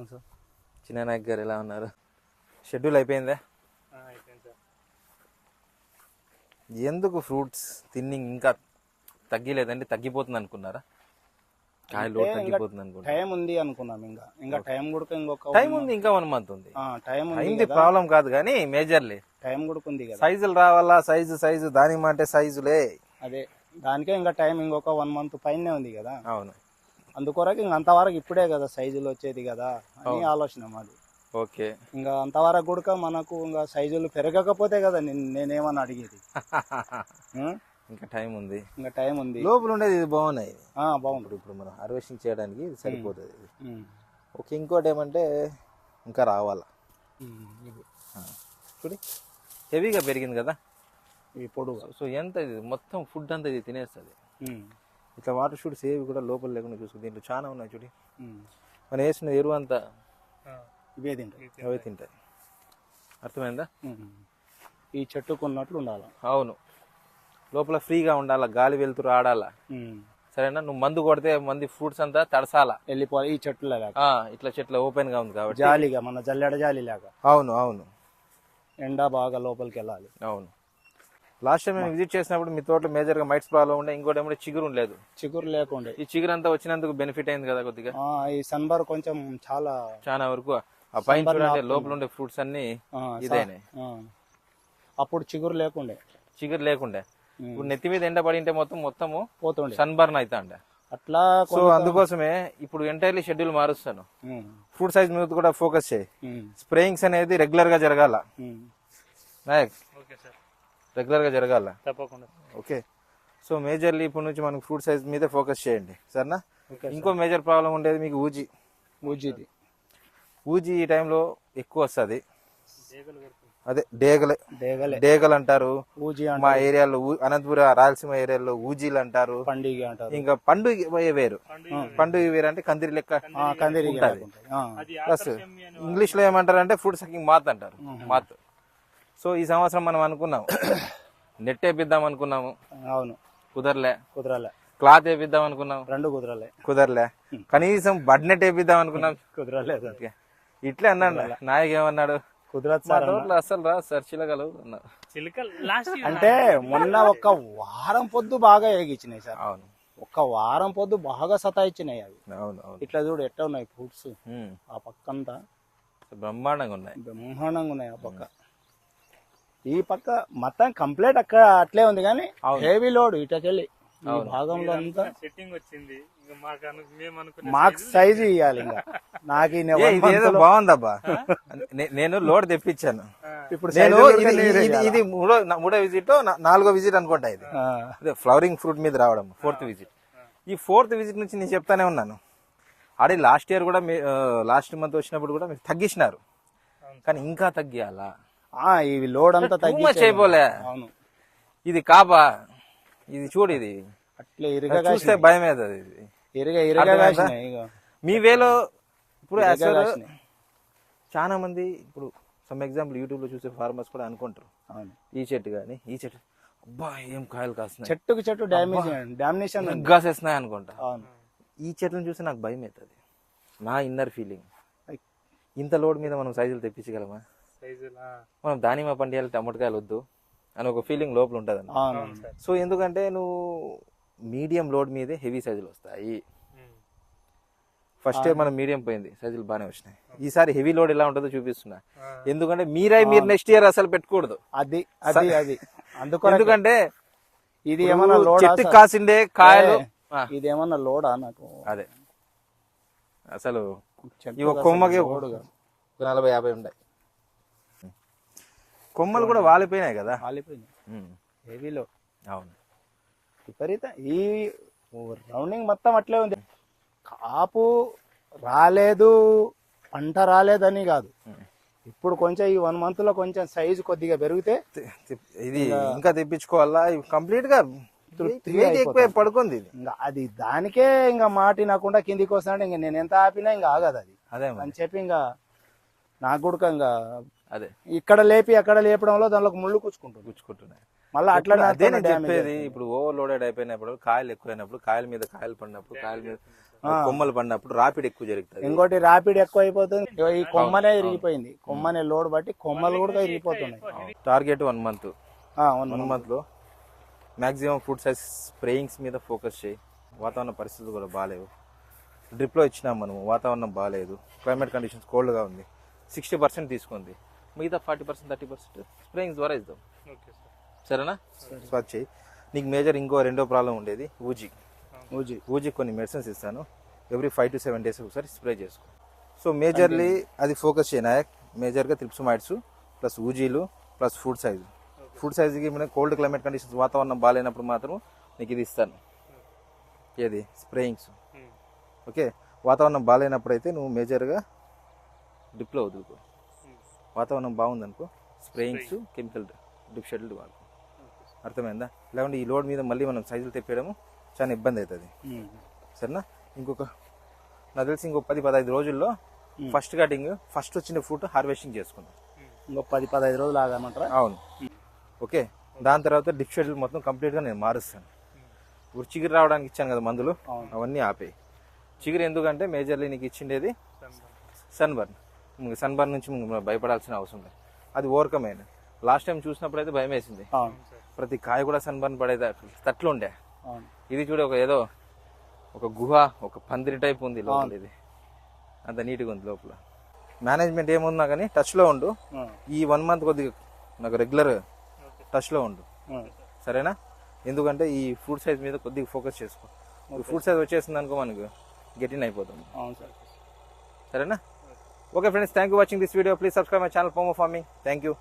Sir. చిన్న నాయక్ గారు ఎలా ఉన్నారు? షెడ్యూల్ అయిపోయిందా? అయిపోయింది సార్. ఎందుకు ఫ్రూట్స్ తిన్నింగ్ ఇంకా తగ్గిలేదండి? తగ్గిపోతుంది అనుకున్నారా? కాయలు తగ్గిపోతుంది అనుకున్నా. టైం ఉంది అనుకున్నాం. ఇంకా టైం కూడా ఇంకొక టైం ఉంది, ఇంకా 1 month ఉంది. టైం అయింది ప్రాబ్లం కాదు కానీ మేజర్లీ టైం కూడా ఉంది కదా. సైజులు రావాలా, సైజు దాని మాట సైజులే. అదే దానికే ఇంకా టైం ఇంకొక 1 month పైనే ఉంది కదా. అవును, అందుకొరకు ఇంక అంతవరకు ఇప్పుడే కదా సైజులు వచ్చేది కదా అని ఆలోచన మాది. ఓకే. ఇంకా అంతవరకు కూడా మనకు ఇంకా సైజులు పెరగకపోతే కదా నేనేమన్నా అడిగేది. ఇంకా టైం ఉంది, ఇంకా టైం ఉంది. లోపల ఉండేది ఇది బాగున్నాయి, బాగుంటుంది. ఇప్పుడు మనం హార్వెస్టింగ్ చేయడానికి ఇది సరిపోతుంది. ఓకే, ఇంకోటి ఏమంటే ఇంకా రావాలా. చూడి హెవీగా పెరిగింది కదా ఇప్పుడు. సో ఎంత ఇది మొత్తం ఫుడ్ అంతా ఇది తినేస్తుంది. ఇట్లా వాటర్ షూట్స్ ఏవి కూడా లోపల లేకుండా చూసుకో. దీంట్లో చాలా ఉన్నాయి చూడి. మనం వేసిన ఎరువు అంతా ఇవే తింటాయి, అవే తింటాయి. అర్థమైందా? ఈ చెట్టుకున్నట్లు ఉండాలి. అవును, లోపల ఫ్రీగా ఉండాలా, గాలి వెళ్తురు ఆడాలా. సరేనా? నువ్వు మందు కొడితే మంది ఫ్రూట్స్ అంతా తడసాలా, వెళ్ళిపోవాలి. ఈ చెట్లు ఇట్లా చెట్లు ఓపెన్ గా ఉంది కాబట్టి జాలీగా, మన జల్లెడ జాలి లాగా. అవును అవును, ఎండ బాగా లోపలికి వెళ్ళాలి. అవును. లాస్ట్ టైం మేము విజిట్ చేసినప్పుడు మీ తోటలో మేజర్ గా మైట్స్ ప్రాబ్లం ఉండే, ఇంకోటి ఏమంటే చిగురు లేదు. చిగురు లేకుండే. ఈ చిగురు అంతా వచ్చినందుకు బెనిఫిట్ అయింది కదా కొద్దిగా. ఈ సన్బర్ కొంచెం చాలా వరకు ఆ పైన చూడండి, లోపల ఉండే ఫ్రూట్స్ అన్ని ఇదేనే. అప్పుడు చిగురు లేకుండే ఇప్పుడు నెత్తి మీద ఎండ పడి ఉంటే మొత్తము పోతుండే, సన్ బర్న్ అవుతా ఉండే అట్లా. సో అందుకోసమే ఇప్పుడు ఎంటైర్లీ షెడ్యూల్ మారుస్తాను. ఫ్రూట్ సైజ్ మీద కూడా ఫోకస్ చేయి. స్ప్రేయింగ్స్ అనేది రెగ్యులర్ గా జరగాల నాయక్, రెగ్యులర్ గా జరగాల తప్పకుండా. ఓకే. సో మేజర్లీ ఇప్పటి నుంచి మనకు ఫ్రూట్ సైజ్ మీద ఫోకస్ చేయండి, సరేనా? ఇంకో మేజర్ ప్రాబ్లం ఉండేది మీకు ఊజీ ఈ టైంలో ఎక్కువ వస్తుంది. అదే డేగలు అంటారు మా ఏరియాలో, అనంతపురం రాయలసీమ ఏరియాలో ఊజీలు అంటారు. ఇంకా పండుగ వేరు అంటే కందిరి లెక్క ఉంటుంది. ప్లస్ ఇంగ్లీష్ లో ఏమంటారు అంటే ఫుడ్ సకింగ్ మాత్ అంటారు, మాత్. సో ఈ సంవత్సరం మనం అనుకున్నాం నెట్ వేపిద్దాం అనుకున్నాము, అవును, కుదరలే. క్లాత్ వేపిద్దాం అనుకున్నాం, 2 కుదరలే. కనీసం బడ్ నెట్ వేపిద్దాం అనుకున్నాం, కుదరలేదు. ఇట్లే అన్నాడు నాయక్. ఏమన్నాడు? అసలు రా సార్ చిలకలు అంటే మొన్న ఒక వారం పొద్దు బాగా ఎగిచ్చినాయి సార్. అవును, ఒక వారం పొద్దు బాగా సతాయిచ్చినాయి అవి. అవును. ఇట్లా చూడు ఎట్లా ఉన్నాయి ఫ్రూట్స్. ఆ పక్కంతా బ్రహ్మాండంగా ఉన్నాయి. ఆ పక్క, ఈ పక్క మొత్తం కంప్లీట్ అక్కడ అట్లే ఉంది కానీ హెవీ లోడ్ ఇటకెళ్ళి ఈ భాగంలో అంతా సెట్టింగ్ వచ్చింది. మాకు సైజ్ ఇవ్వాలి. ఇంకా నాకు బాగుందబ్బా. నేను లోడ్ తెప్పించాను. ఇప్పుడు ఇది మూడో విజిట్, 4వ విజిట్ అనుకుంటా. ఇది ఫ్లవరింగ్ ఫ్రూట్ మీద రావడం 4th విజిట్. ఈ 4th విజిట్ నుంచి నేను చెప్తానే ఉన్నాను. ఆడే లాస్ట్ ఇయర్ కూడా లాస్ట్ మంత్ వచ్చినప్పుడు కూడా మీరు తగ్గించినారు, కానీ ఇంకా తగ్గియాలా. ఇవి లోడ్ అంతా తగ్గిపోలే. ఇది కాపా, ఇది చూడు, ఇది అట్లే చూస్తే భయం అవుతుంది. మీ వేలో ఇప్పుడు చాలా మంది ఇప్పుడు సమ్ ఎగ్జాంపుల్ యూట్యూబ్ లో చూసే ఫార్మర్స్ కూడా అనుకుంటారు, ఈ చెట్టు కానీ ఈ చెట్టు అబ్బా ఏం కాయలు కాస్తున్నాయి, చెట్టు డామినేషన్ కాసేస్తున్నాయి అనుకుంటా. ఈ చెట్లను చూస్తే నాకు భయం అవుతుంది. నా ఇన్నర్ ఫీలింగ్, ఇంత లోడ్ మీద మనం సైజులు తెప్పించగలమా? మనం దానిమ్మ పండియాలి, టమాటకాయలు వద్దు అని ఒక ఫీలింగ్ లోపల ఉంటుంది. సో ఎందుకంటే నువ్వు మీడియం లోడ్ మీదే హెవీ సైజులు వస్తాయి. ఫస్ట్ టైం మనం మీడియం పోయింది, సైజులు బాగానే వచ్చినాయి. ఈసారి హెవీ లోడ్ ఎలా ఉంటుందో చూపిస్తున్నా. ఎందుకంటే మీరు నెక్స్ట్ ఇయర్ అసలు పెట్టకూడదు. ఎందుకంటే ఇది ఏమన్నా చెట్టు కాసిండే కాయలు, ఇది ఏమన్నా లోడా నాకు? అదే అసలు ఈ కొమ్మకి 40-50 ఉన్నాయి. కొమ్మలు కూడా వాలిపోయినాయి కదా, హెవీలో. అవును, విపరీత. ఈ రౌండింగ్ మొత్తం అట్లే ఉంది. కాపు రాలేదు, పంట రాలేదని కాదు. ఇప్పుడు కొంచెం ఈ 1 month లో కొంచెం సైజు కొద్దిగా పెరిగితే ఇది ఇంకా తెప్పించుకోవాలా. కంప్లీట్ గా పడుకుంది. ఇంకా అది దానికే ఇంకా మాటినకుండా కిందికి వస్తున్నాడు. ఇంకా నేను ఎంత ఆపినా ఇంకా ఆగదు అది. అదే అని చెప్పి ఇంకా నాకు కూడా ఇంకా అదే ఇక్కడ లేపి అక్కడ లేపడంలో దానిలో ముళ్ళు కూర్చుకుంటున్నాయి. మళ్ళీ అట్లా అదే నేను చెప్పేది. ఇప్పుడు ఓవర్లోడెడ్ అయిపోయినప్పుడు, కాయలు ఎక్కువైనప్పుడు, కాయల మీద కాయలు పడినప్పుడు, కాయల మీద కొమ్మలు పడినప్పుడు రాపిడ్ ఎక్కువ జరుగుతుంది. ఇంకోటి ర్యాపిడ్ ఎక్కువ అయిపోతుంది. ఇగో ఈ కొమ్మనే ఇరిగిపోయింది. కొమ్మనే లోడ్ బట్టి కొమ్మలు కూడా ఇరిగిపోతున్నాయి. Target 1 month. 1 month లో మాక్సిమం ఫుడ్ సైజ్ స్ప్రేయింగ్స్ మీద ఫోకస్ చేయి. వాతావరణ పరిస్థితులు కూడా బాగాలేవు. డ్రిప్లో ఇచ్చినాం మనము, వాతావరణం బాగాలేదు, క్లైమేట్ కండిషన్స్ కోల్డ్గా ఉంది. 60% తీసుకుంది, మిగతా 40% 30% స్ప్రేయింగ్స్ ద్వారా ఇద్దాం. సరేనా? స్వాచ్ చేయి. నీకు మేజర్ ఇంకో రెండో ప్రాబ్లం ఉండేది ఊజీ కొన్ని మెడిసిన్స్ ఇస్తాను. ఎవ్రీ 5 to 7 days ఒకసారి స్ప్రే చేసుకో. సో మేజర్లీ అది ఫోకస్ చేయి నాయక్. మేజర్గా త్రిప్సోమైడ్స్ ప్లస్ ఊజీలు ప్లస్ ఫుడ్ సైజుకి మన కోల్డ్ క్లైమేట్ కండిషన్స్ వాతావరణం బాగాలేనప్పుడు మాత్రం నీకు ఇది ఇస్తాను. ఏది స్ప్రేయింగ్స్. ఓకే, వాతావరణం బాగాలేనప్పుడు అయితే నువ్వు మేజర్గా డ్రిప్లో వదులుకో. వాతావరణం బాగుందనుకో స్ప్రేయింగ్స్ కెమికల్ డ్రిప్ షెడ్యూల్ వాడుకో. అర్థమైందా? లేకుంటే ఈ లోడ్ మీద మళ్ళీ మనం సైజులు తెప్పేయడము చాలా ఇబ్బంది అవుతుంది. సరేనా? నాకు తెలిసి ఇంకో 10-15 రోజుల్లో ఫస్ట్ కటింగ్, ఫస్ట్ వచ్చిన ఫ్రూట్ హార్వెస్టింగ్ చేసుకుందాం. ఇంకో 10-15 రోజులు ఆగామంటారా? అవును. ఓకే, దాని తర్వాత డ్రిప్ షెడ్యూల్ మొత్తం కంప్లీట్గా నేను మారుస్తాను. ఇప్పుడు చిగురు రావడానికి ఇచ్చాను కదా మందులు, అవన్నీ ఆపేయి. చిగురు ఎందుకంటే మేజర్లీ నీకు ఇచ్చిండేది సన్బర్న్ నుంచి భయపడాల్సిన అవసరం లేదు. అది ఓవర్కమ్ అయింది. లాస్ట్ టైం చూసినప్పుడు అయితే భయం వేసింది. ప్రతి కాయ కూడా సన్బర్న్ పడేది తట్లు ఉండే. ఇది చూడ ఏదో ఒక గుహ, ఒక పందిరి టైప్ ఉంది లోపల. ఇది అంత నీట్గా ఉంది లోపల. మేనేజ్మెంట్ ఏముందా కానీ టచ్లో ఉండు. ఈ 1 month కొద్దిగా నాకు రెగ్యులర్ టచ్లో ఉండు. సరేనా? ఎందుకంటే ఈ ఫ్రూట్ సైజ్ మీద కొద్దిగా ఫోకస్ చేసుకో. ఫ్రూట్ సైజ్ వచ్చేసింది అనుకో మనకు గెటిన్ అయిపోతుంది. సరేనా? Okay friends, thank you watching this video. Please subscribe my channel FOMO farming. Thank you.